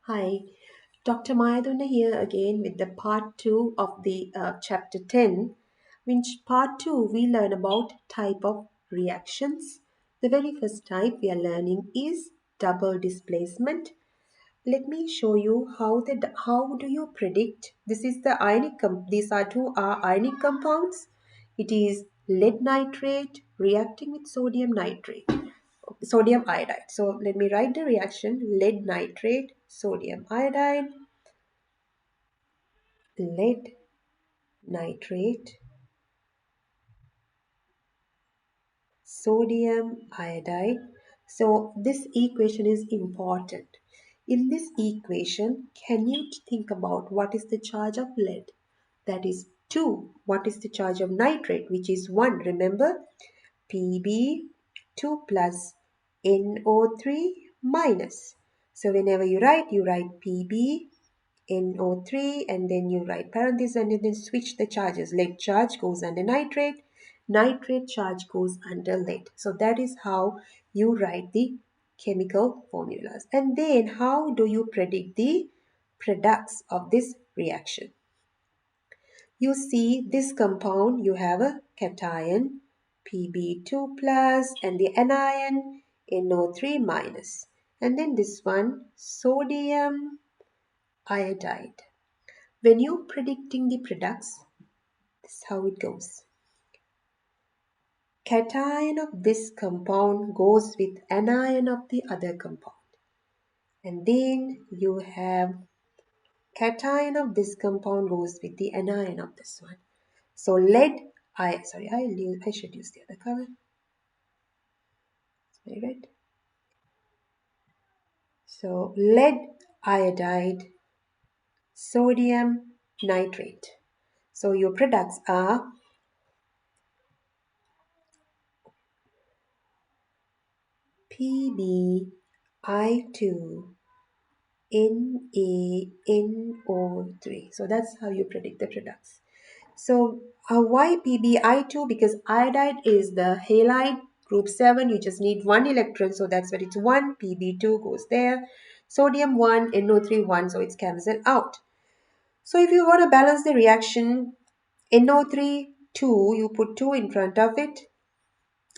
Hi, Dr. Mayaduna here again with the part 2 of the chapter 10. Which part 2 we learn about type of reactions. The very first type we are learning is double displacement. Let me show you how do you predict. This is the these are two ionic compounds. It is lead nitrate reacting with sodium iodide. So let me write the reaction: lead nitrate, sodium iodide, lead nitrate, sodium iodide. So this equation is important. In this equation, can you think about what is the charge of lead? That is 2. What is the charge of nitrate, which is 1? Remember, Pb 2 plus NO3 minus. So whenever you write Pb NO3 and then you write parentheses and then switch the charges. Lead charge goes under nitrate, nitrate charge goes under lead. So that is how you write the chemical formulas. And then how do you predict the products of this reaction? You see this compound, you have a cation Pb2 plus and the anion NO3 minus. And then this one sodium iodide. When you're predicting the products, this is how it goes. Cation of this compound goes with anion of the other compound. And then you have cation of this compound goes with the anion of this one. So I should use the other color. Very red. So lead iodide, sodium nitrate. So your products are PbI2 NaNO3. So that's how you predict the products. So why PbI2? Because iodide is the halide group 7. You just need one electron. So that's what it's 1. Pb2 goes there. Sodium 1, NO3 1. So it's cancelled out. So if you want to balance the reaction, NO3 2, you put 2 in front of it.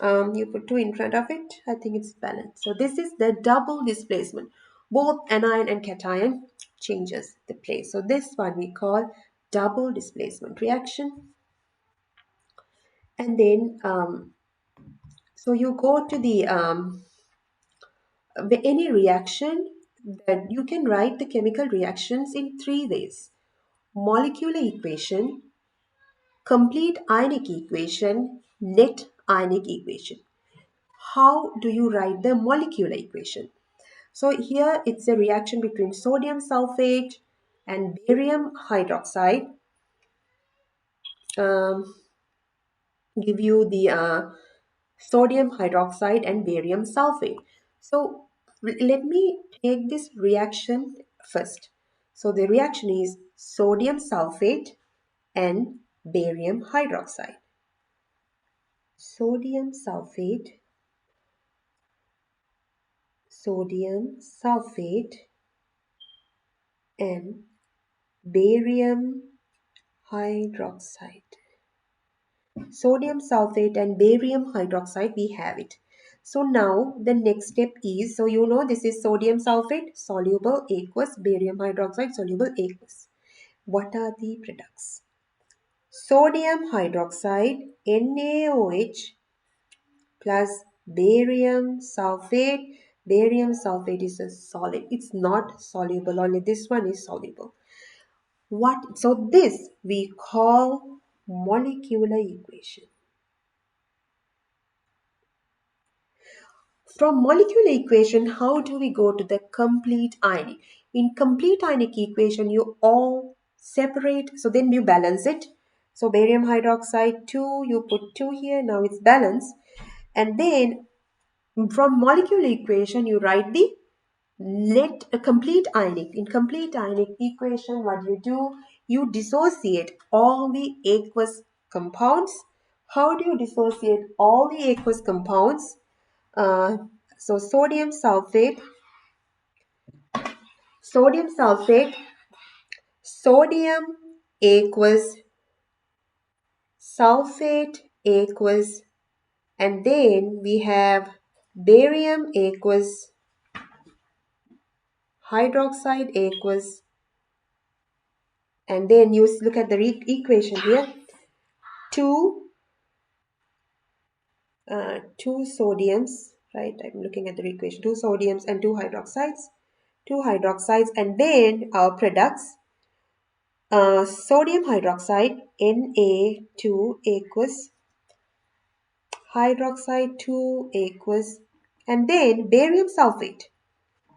You put 2 in front of it, I think it's balanced. So this is the double displacement. Both anion and cation changes the place. So this one we call double displacement reaction. And then, so you go to the any reaction that you can write the chemical reactions in 3 ways: molecular equation, complete ionic equation, net ionic equation. How do you write the molecular equation? So here it's a reaction between sodium sulfate and barium hydroxide. Give you the sodium hydroxide and barium sulfate. So let me take this reaction first. So the reaction is sodium sulfate and barium hydroxide. Sodium sulfate, sodium sulfate and barium hydroxide. Sodium sulfate and barium hydroxide, we have it. So now the next step is, so you know this is sodium sulfate, soluble aqueous, barium hydroxide, soluble aqueous. What are the products? Sodium hydroxide, NaOH plus barium sulfate. Barium sulfate is a solid. It's not soluble, only this one is soluble. So this we call molecular equation. From molecular equation, how do we go to the complete ionic? In complete ionic equation, you all separate, so then you balance it. So barium hydroxide 2, you put 2 here, now it's balanced. And then from molecular equation, you write the complete ionic. In complete ionic equation, what you do? You dissociate all the aqueous compounds. How do you dissociate all the aqueous compounds? Uh, so Sodium sulfate, sodium aqueous sulfate aqueous, and then we have barium aqueous hydroxide aqueous, and then you look at the equation here. Two sodiums, right? I'm looking at the equation. Two sodiums and two hydroxides, and then our products. Sodium hydroxide Na2 aqueous, hydroxide 2 aqueous, and then barium sulfate.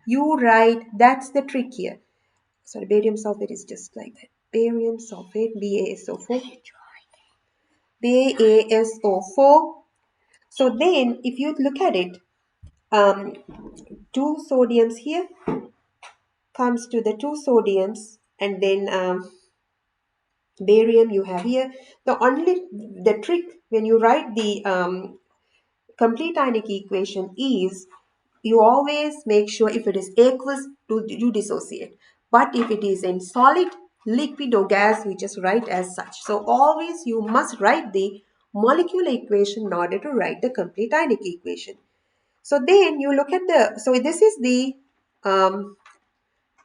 You write, that's the trick here. Sorry, barium sulfate is just like that. Barium sulfate, BaSO4. BaSO4. So then, if you look at it, um, two sodiums here comes to the two sodiums, and then barium you have here. The trick when you write the complete ionic equation is you always make sure if it is aqueous, you dissociate. But if it is in solid, liquid or gas, we just write as such. So always you must write the molecular equation in order to write the complete ionic equation. So then you look at so this is the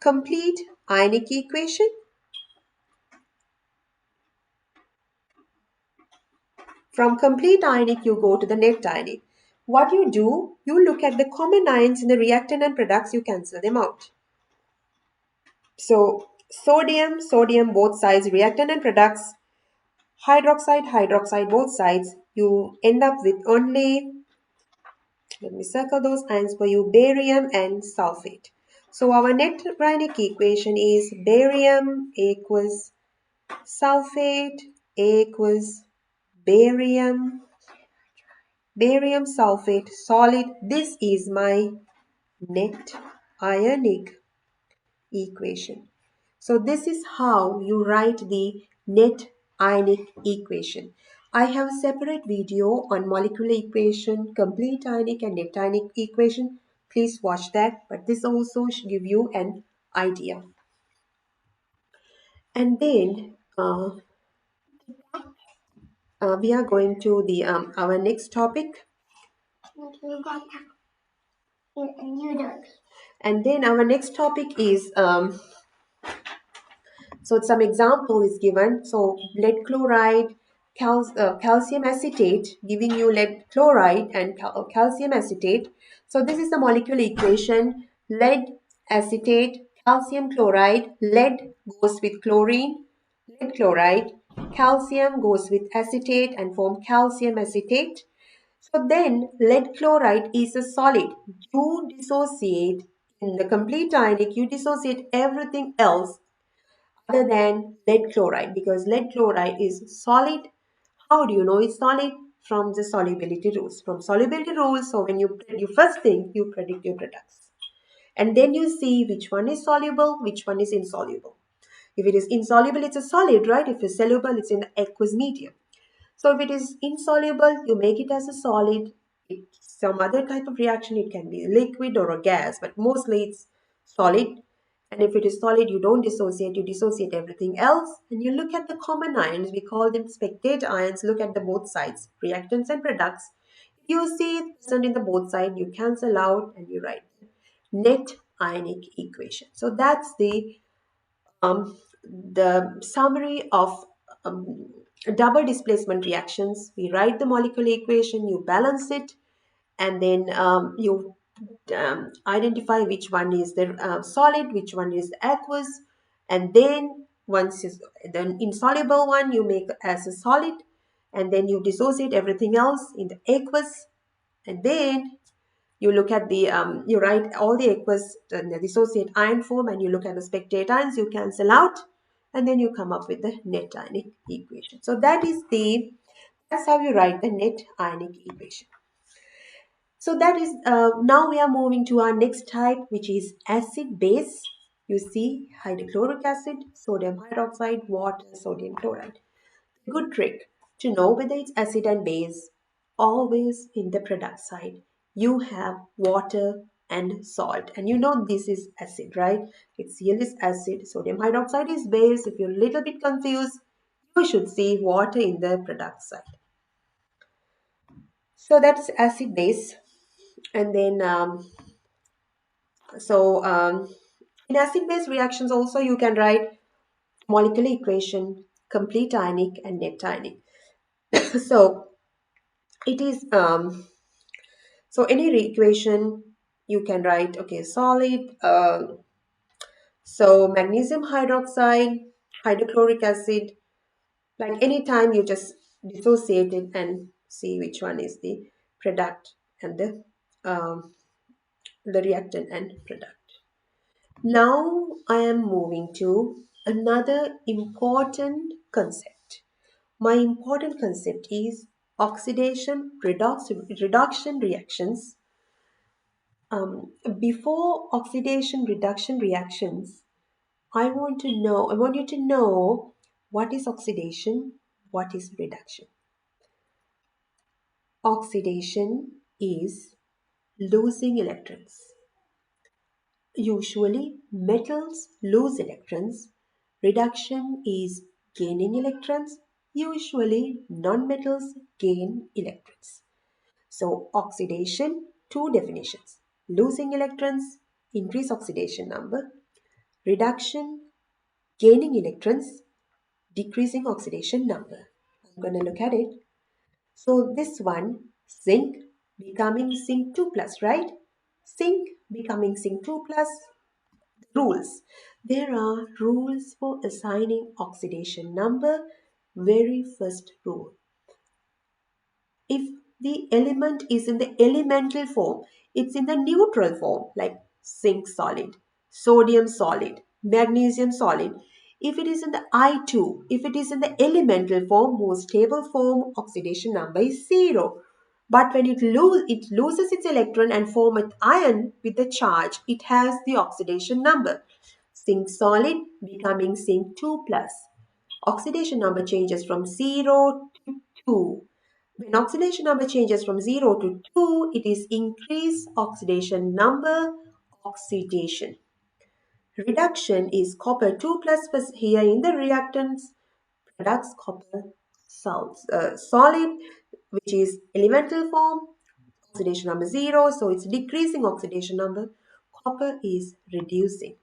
complete ionic equation. From complete ionic, you go to the net ionic. What you do, you look at the common ions in the reactant and products, you cancel them out. So sodium both sides, reactant and products, hydroxide both sides, you end up with only, let me circle those ions for you, barium and sulfate. So our net ionic equation is barium aqueous sulfate aqueous barium sulfate solid. This is my net ionic equation. So this is how you write the net ionic equation. I have a separate video on molecular equation, complete ionic and net ionic equation. Please watch that, but this also should give you an idea. And then we are going to the our next topic. And then our next topic is so some example is given. So lead chloride, calcium acetate, giving you lead chloride and calcium acetate. So this is the molecular equation. Lead acetate, calcium chloride, lead goes with chlorine, lead chloride, calcium goes with acetate and form calcium acetate. So then lead chloride is a solid. You dissociate in the complete ionic, you dissociate everything else other than lead chloride because lead chloride is solid. How do you know it's solid? From the solubility rules. From solubility rules, so when you first thing you predict your products. And then you see which one is soluble, which one is insoluble. If it is insoluble, it's a solid, right? If it's soluble, it's in the aqueous medium. So if it is insoluble, you make it as a solid. It's some other type of reaction. It can be a liquid or a gas, but mostly it's solid. And if it is solid, you don't dissociate, you dissociate everything else. And you look at the common ions, we call them spectator ions. Look at the both sides, reactants and products. You see it present in the both sides, you cancel out and you write net ionic equation. So that's the summary of double displacement reactions. We write the molecular equation, you balance it, and then you identify which one is the solid, which one is the aqueous, and then once is the insoluble one you make as a solid, and then you dissociate everything else in the aqueous, and then you look at the you write all the aqueous the dissociate ion form, and you look at the spectate ions, you cancel out, and then you come up with the net ionic equation. So that's how you write the net ionic equation. So that is now we are moving to our next type, which is acid base. You see hydrochloric acid, sodium hydroxide, water, sodium chloride. Good trick to know whether it's acid and base. Always in the product side, you have water and salt. And you know this is acid, right? HCl is acid, sodium hydroxide is base. If you're a little bit confused, you should see water in the product side. So that's acid base. And then in acid base reactions also you can write molecular equation, complete ionic and net ionic. So it is so any equation you can write, okay, solid, so magnesium hydroxide, hydrochloric acid, like anytime you just dissociate it and see which one is the product and the reactant and product. Now I am moving to another important concept. My important concept is oxidation reduction reactions. Before oxidation reduction reactions, I want you to know what is oxidation, what is reduction. Oxidation is losing electrons. Usually, metals lose electrons. Reduction is gaining electrons. Usually, non-metals gain electrons. So, oxidation, two definitions. Losing electrons, increase oxidation number. Reduction, gaining electrons, decreasing oxidation number. I'm going to look at it. So, this one, zinc becoming zinc 2 plus, right? Zinc becoming zinc 2 plus. Rules. There are rules for assigning oxidation number. Very first rule. If the element is in the elemental form, it's in the neutral form like zinc solid, sodium solid, magnesium solid. If it is in the I2, if it is in the elemental form, most stable form, oxidation number is 0. But when it loses its electron and form an ion with the charge, it has the oxidation number. Zinc solid becoming zinc 2 plus. Oxidation number changes from 0 to 2. When oxidation number changes from 0 to 2, it is increased oxidation number, oxidation. Reduction is copper 2 plus here in the reactants, products copper solid, which is elemental form, oxidation number 0, so it's decreasing oxidation number. Copper is reducing.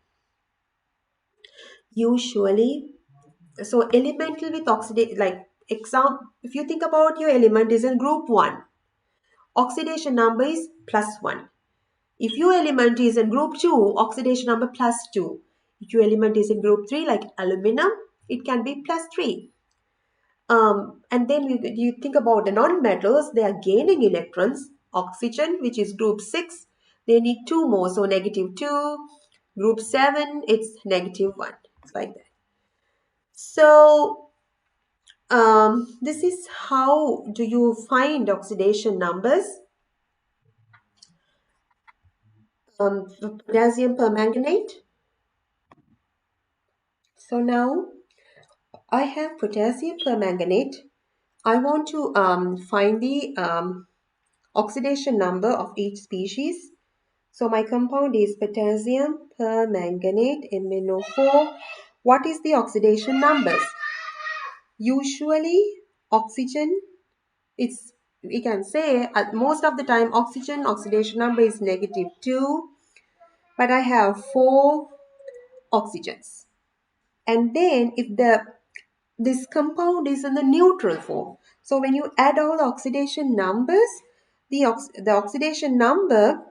Usually, so elemental with oxidation, like if you think about your element is in group 1, oxidation number is +1. If your element is in group 2, oxidation number +2. If your element is in group 3, like aluminum, it can be +3. And then you think about the non-metals, they are gaining electrons. Oxygen, which is group 6, they need 2 more, so -2. Group 7, it's -1. It's like that. So, this is how do you find oxidation numbers. Potassium permanganate. So now I have potassium permanganate. I want to find the oxidation number of each species. So my compound is potassium permanganate MnO4. What is the oxidation numbers? Usually oxygen, it's we can say most of the time oxidation number is -2, but I have 4 oxygens. And then if this compound is in the neutral form, so when you add all the oxidation numbers, the oxidation number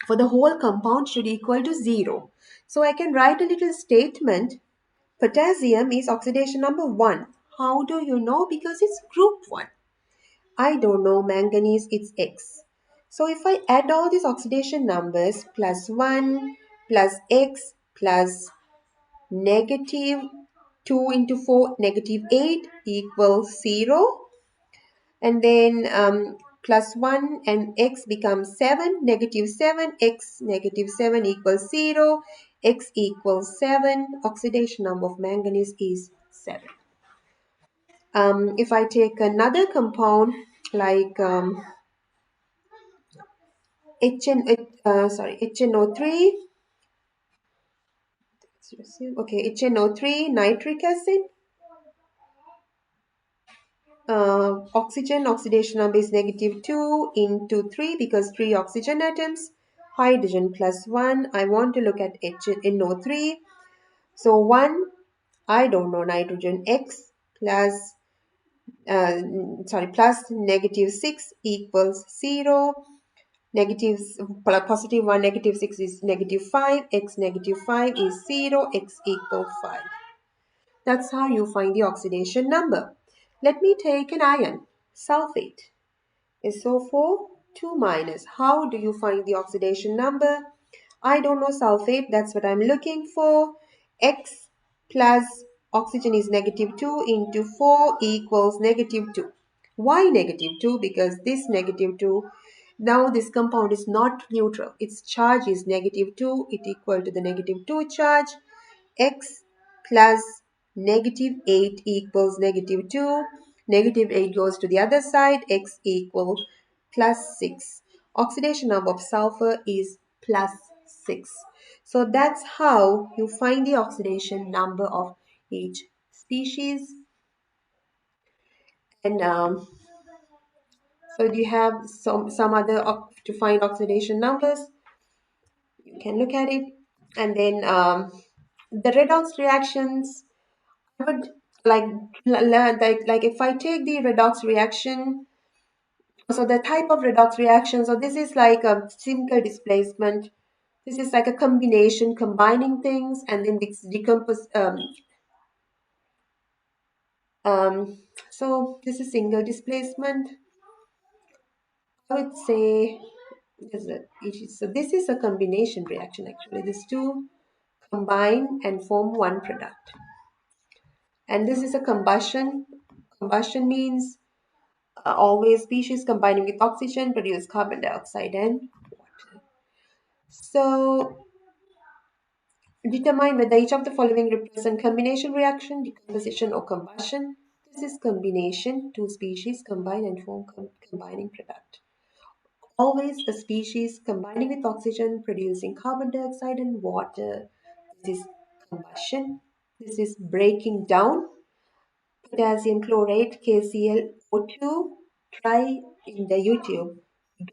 for the whole compound should equal to 0. So I can write a little statement. Potassium is oxidation number 1. How do you know? Because it's group 1. I don't know manganese, it's X. So if I add all these oxidation numbers, +1 plus X plus -2 into 4, -8 equals 0. And then +1 and X becomes 7, -7, X -7 equals 0, X equals 7, oxidation number of manganese is 7. If I take another compound like HNO3. Okay, HNO3 nitric acid. Oxygen oxidation number is negative 2 into 3 because 3 oxygen atoms. Hydrogen plus 1. I want to look at HNO3. So 1, I don't know nitrogen. X plus, plus negative 6 equals 0. Negative, positive 1, negative 6 is negative 5. X negative 5 is 0. X equals 5. That's how you find the oxidation number. Let me take an iron, sulfate. SO4, 2 minus. How do you find the oxidation number? I don't know sulfate, that's what I'm looking for. X plus oxygen is negative 2 into 4 equals negative 2. Why negative 2? Because this negative 2, now this compound is not neutral. Its charge is negative 2, it equal to the negative 2 charge. X plus negative 8 equals negative 2. Negative 8 goes to the other side. X equals plus 6. Oxidation number of sulfur is plus 6. So that's how you find the oxidation number of each species. And so do you have some other to find oxidation numbers? You can look at it. And then the redox reactions, I would like learn like if I take the redox reaction, so the type of redox reaction, so this is like a single displacement. This is like a combination, combining things, and then this decompose. So this is single displacement. I would say so this is a combination reaction actually. These two combine and form one product. And this is a combustion. Combustion means always species combining with oxygen produce carbon dioxide and water. So determine whether each of the following represent combination reaction, decomposition or combustion. This is combination. Two species combine and form combining product. Always a species combining with oxygen producing carbon dioxide and water. This is combustion. This is breaking down. Potassium chlorate, KClO2. Try in the YouTube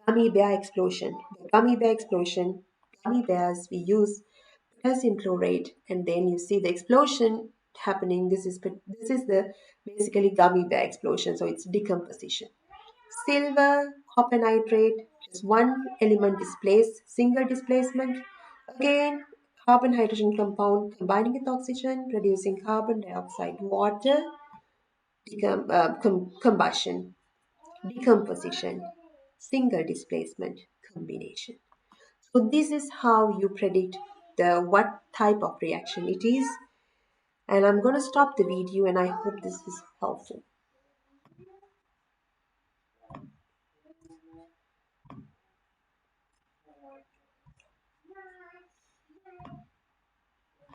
gummy bear explosion. The gummy bear explosion, gummy bears, we use potassium chlorate, and then you see the explosion happening. This is the basically gummy bear explosion, so it's decomposition. Silver, copper nitrate, just one element displaced, single displacement. Again, carbon hydrogen compound combining with oxygen, producing carbon dioxide, water, combustion, decomposition, single displacement, combination. So this is how you predict the what type of reaction it is. And I'm going to stop the video and I hope this is helpful.